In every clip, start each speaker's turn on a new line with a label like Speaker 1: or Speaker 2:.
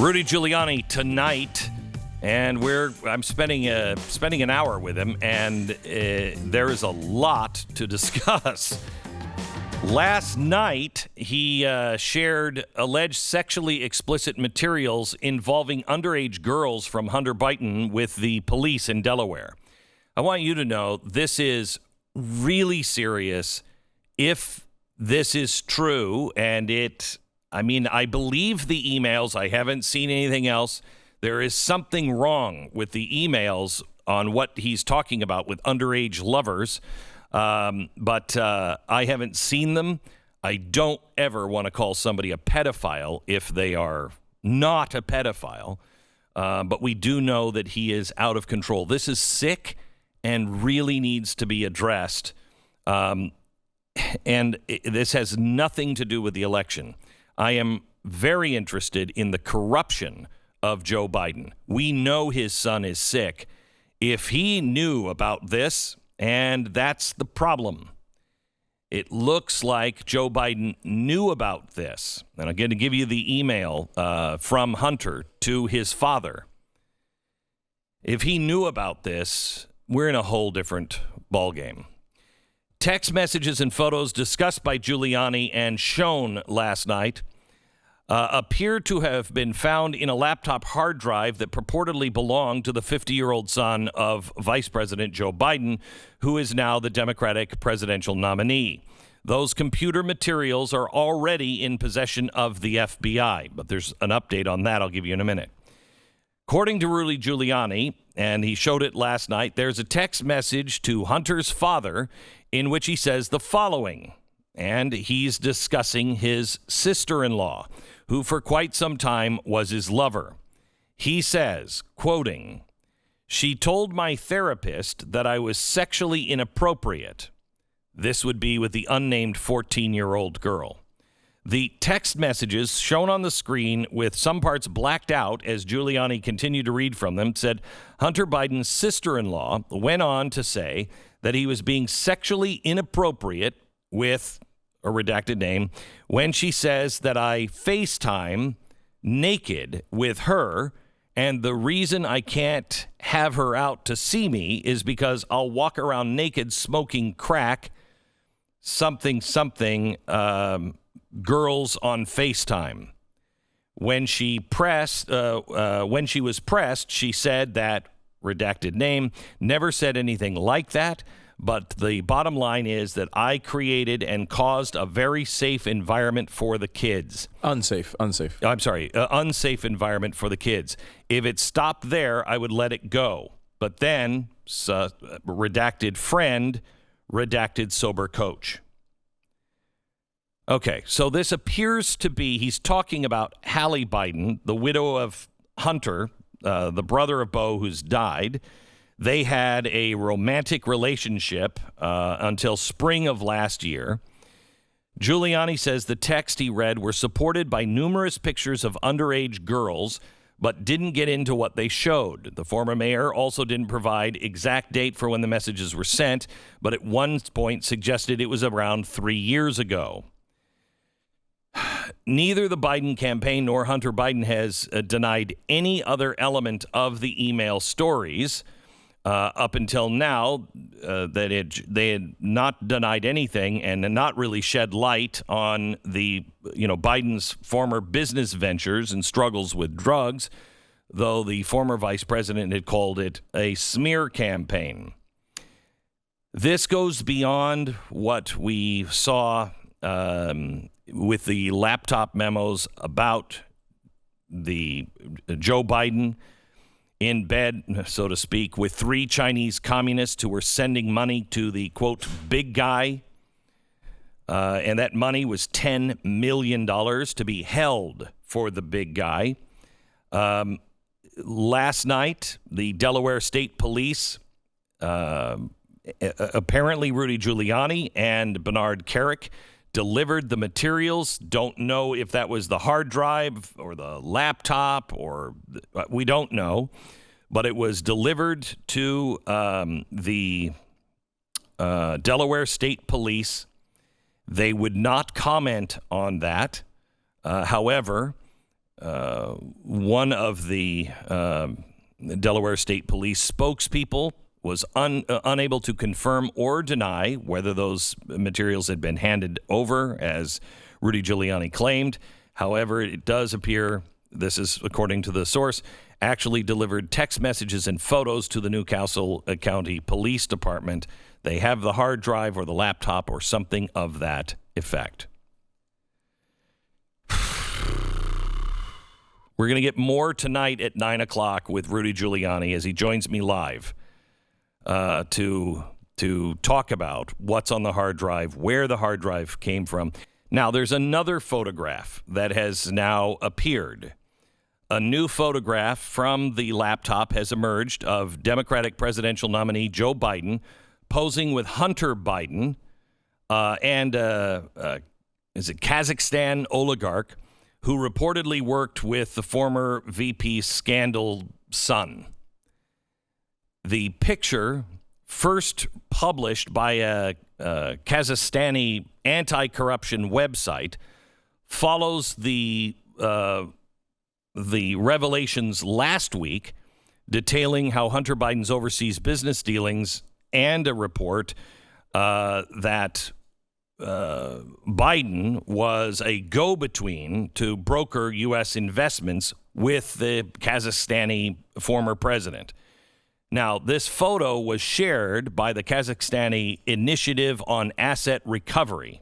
Speaker 1: Rudy Giuliani tonight, and I'm spending an hour with him, and there is a lot to discuss. Last night, he shared alleged sexually explicit materials involving underage girls from Hunter Biden with the police in Delaware. I want you to know this is really serious. If this is true, and I believe the emails. I haven't seen anything else. There is something wrong with the emails on what he's talking about with underage lovers. But I haven't seen them. I don't ever want to call somebody a pedophile if they are not a pedophile. But we do know that he is out of control. This is sick and really needs to be addressed. This has nothing to do with the election. I am very interested in the corruption of Joe Biden. We know his son is sick. If he knew about this, and that's the problem, it looks like Joe Biden knew about this. And I'm going to give you the email from Hunter to his father. If he knew about this, we're in a whole different ballgame. Text messages and photos discussed by Giuliani and shown last night appear to have been found in a laptop hard drive that purportedly belonged to the 50-year-old son of Vice President Joe Biden, who is now the Democratic presidential nominee. Those computer materials are already in possession of the FBI, but there's an update on that I'll give you in a minute. According to Rudy Giuliani, and he showed it last night, there's a text message to Hunter's father in which he says the following, and he's discussing his sister-in-law, who for quite some time was his lover. He says, quoting, "She told my therapist that I was sexually inappropriate." This would be with the unnamed 14-year-old girl. The text messages shown on the screen with some parts blacked out as Giuliani continued to read from them said Hunter Biden's sister-in-law went on to say that he was being sexually inappropriate with a redacted name when she says that I FaceTime naked with her, and the reason I can't have her out to see me is because I'll walk around naked smoking crack, something, girls on FaceTime. When she was pressed, she said that, redacted name, never said anything like that. But the bottom line is that I created and caused a very safe environment for the kids.
Speaker 2: Unsafe.
Speaker 1: I'm sorry, unsafe environment for the kids. If it stopped there, I would let it go. But then, redacted friend, redacted sober coach. Okay, so this appears to be, he's talking about Hallie Biden, the widow of Hunter, the brother of Beau who's died. They had a romantic relationship until spring of last year. Giuliani says the text he read were supported by numerous pictures of underage girls, but didn't get into what they showed. The former mayor also didn't provide exact date for when the messages were sent, but at one point suggested it was around 3 years ago. Neither the Biden campaign nor Hunter Biden has denied any other element of the email stories. Up until now, they had not denied anything and not really shed light on the, Biden's former business ventures and struggles with drugs, though the former vice president had called it a smear campaign. This goes beyond what we saw with the laptop memos about the Joe Biden in bed, so to speak, with 3 Chinese communists who were sending money to the, quote, big guy. And that money was $10 million to be held for the big guy. Last night, the Delaware State Police, apparently Rudy Giuliani and Bernard Kerik, delivered the materials. Don't know if that was the hard drive or the laptop, or we don't know, but it was delivered to the Delaware State Police. They would not comment on that. However, one of the Delaware State Police spokespeople was unable to confirm or deny whether those materials had been handed over, as Rudy Giuliani claimed. However, it does appear, this is according to the source, actually delivered text messages and photos to the Newcastle County Police Department. They have the hard drive or the laptop or something of that effect. We're going to get more tonight at 9 o'clock with Rudy Giuliani as he joins me live to talk about what's on the hard drive, where the hard drive came from. Now, there's another photograph that has now appeared. A new photograph from the laptop has emerged of Democratic presidential nominee Joe Biden posing with Hunter Biden and is it Kazakhstan oligarch who reportedly worked with the former VP scandal son. The picture, first published by a Kazakhstani anti-corruption website, follows the revelations last week detailing how Hunter Biden's overseas business dealings and a report that Biden was a go-between to broker U.S. investments with the Kazakhstani former president. Now, this photo was shared by the Kazakhstani Initiative on Asset Recovery,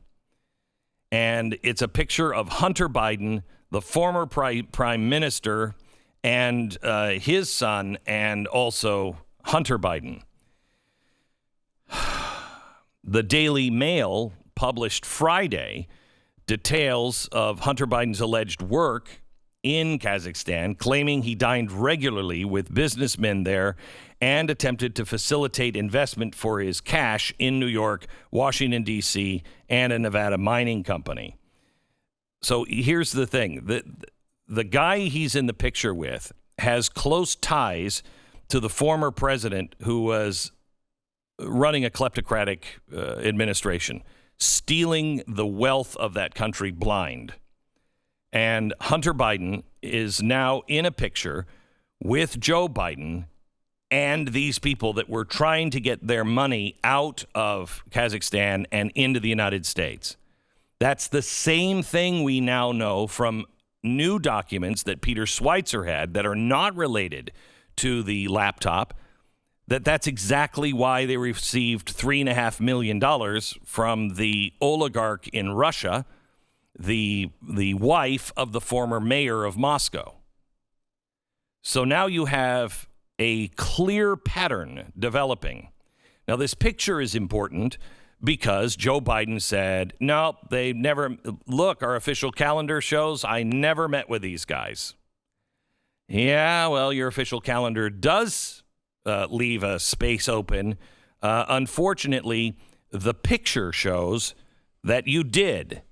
Speaker 1: and it's a picture of Hunter Biden, the former prime minister, and his son, and also Hunter Biden. The Daily Mail published Friday details of Hunter Biden's alleged work in Kazakhstan, claiming he dined regularly with businessmen there and attempted to facilitate investment for his cash in New York, Washington, D.C., and a Nevada mining company. So here's the thing. The guy he's in the picture with has close ties to the former president who was running a kleptocratic administration, stealing the wealth of that country blind. And Hunter Biden is now in a picture with Joe Biden and these people that were trying to get their money out of Kazakhstan and into the United States. That's the same thing we now know from new documents that Peter Schweitzer had that are not related to the laptop, that's exactly why they received $3.5 million from the oligarch in Russia, the wife of the former mayor of Moscow. So now you have a clear pattern developing. Now, this picture is important because Joe Biden said, no, they never, look, our official calendar shows I never met with these guys. Yeah, well, your official calendar does leave a space open. Unfortunately, the picture shows that you did.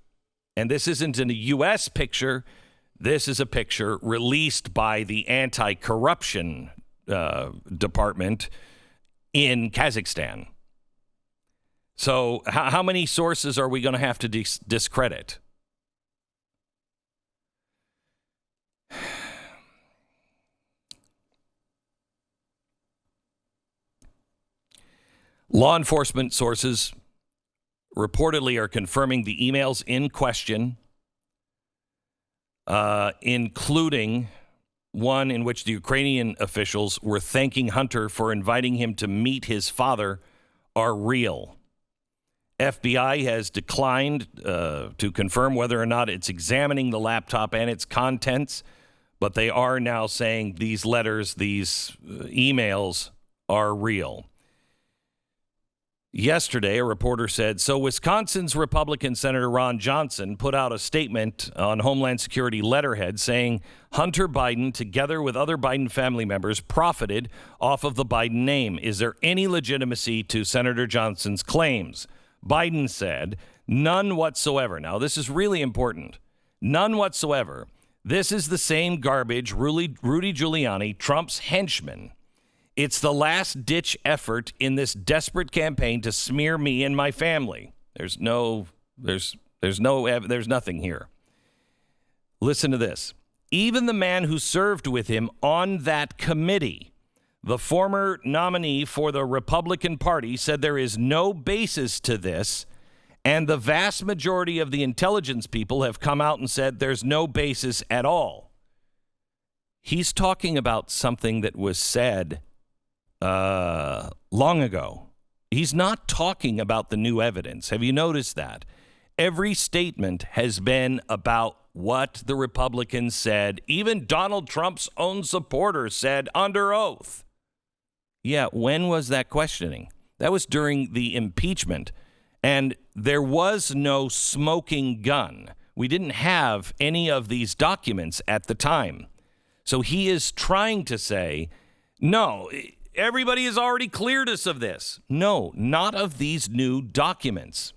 Speaker 1: And this isn't a U.S. picture. This is a picture released by the anti-corruption department in Kazakhstan. So how many sources are we going to have to discredit? Law enforcement sources reportedly are confirming the emails in question, including one in which the Ukrainian officials were thanking Hunter for inviting him to meet his father, are real. FBI has declined to confirm whether or not it's examining the laptop and its contents, but they are now saying these letters, these emails are real. Yesterday, a reporter said, so Wisconsin's Republican Senator Ron Johnson put out a statement on Homeland Security letterhead saying Hunter Biden, together with other Biden family members, profited off of the Biden name. Is there any legitimacy to Senator Johnson's claims? Biden said, none whatsoever. Now, this is really important. None whatsoever. This is the same garbage Rudy Giuliani, Trump's henchman. It's the last-ditch effort in this desperate campaign to smear me and my family. There's nothing here. Listen to this. Even the man who served with him on that committee, the former nominee for the Republican Party, said there is no basis to this. And the vast majority of the intelligence people have come out and said there's no basis at all. He's talking about something that was said long ago. He's not talking about the new evidence. Have you noticed that? Every statement has been about what the Republicans said. Even Donald Trump's own supporters said under oath. Yeah, when was that questioning? That was during the impeachment. And there was no smoking gun. We didn't have any of these documents at the time. So he is trying to say, no, everybody has already cleared us of this. No, not of these new documents.